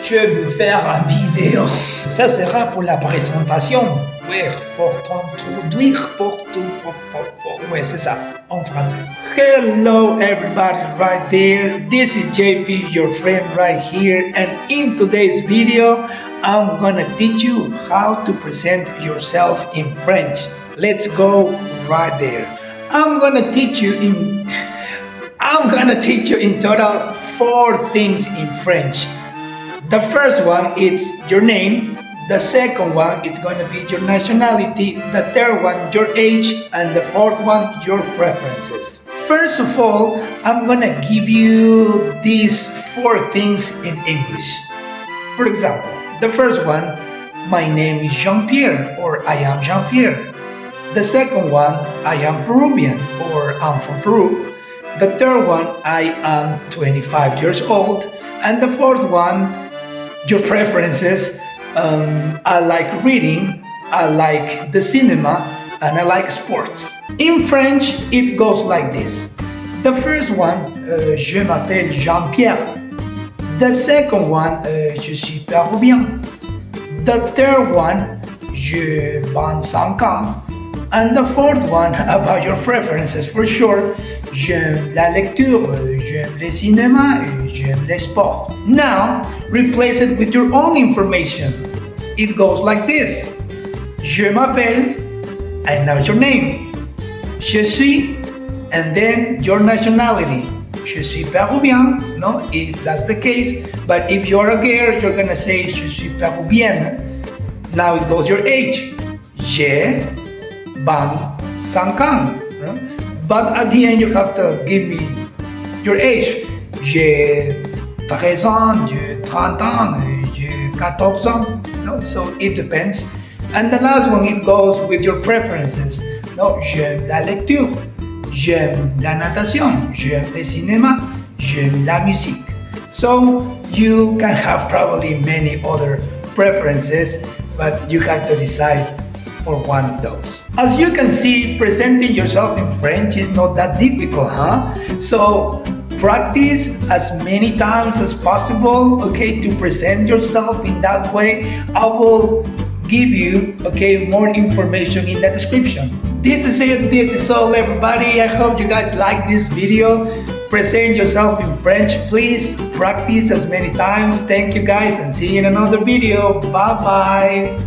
Je veux faire une vidéo. Ça sera pour la présentation. Oui, pour t'introduire, oui, c'est ça, en français. Hello everybody right there. This is JP, your friend right here. And in today's video, I'm gonna teach you how to present yourself in French. Let's go right there. I'm gonna teach you in total 4 things in French. The first one is your name. The second one is going to be your nationality. The third one, your age. And the fourth one, your preferences. First of all, I'm going to give you these 4 things in English. For example, the first one, my name is Jean-Pierre, or I am Jean-Pierre. The second one, I am Peruvian, or I'm from Peru. The third one, I am 25 years old. And the fourth one, your preferences. I like reading, I like the cinema, and I like sports. In French, it goes like this. The first one, je m'appelle Jean-Pierre. The second one, je suis Péruvien. The third one, j'ai 25 ans. And the fourth one, about your preferences for sure, j'aime la lecture, j'aime le cinéma, et j'aime les sports. Now, replace it with your own information. It goes like this. Je m'appelle, and now your name. Je suis, and then your nationality. Je suis Péruvien, no, if that's the case. But if you're a girl, you're gonna say je suis péruvienne. Now it goes your age. J'ai 25 ans. No? But at the end, you have to give me your age. J'ai 13 ans, j'ai 30 ans, j'ai 14 ans. No? So it depends. And the last one, it goes with your preferences. No? J'aime la lecture, j'aime la natation, j'aime le cinéma, j'aime la musique. So you can have probably many other preferences, but you have to decide for one of those. As you can see, presenting yourself in French is not that difficult, huh? So practice as many times as possible, okay, to present yourself in that way. I will give you, okay, more information in the description. This is it. This is all, everybody. I hope you guys like this video. Present yourself in French. Please practice as many times. Thank you guys, and see you in another video. Bye bye.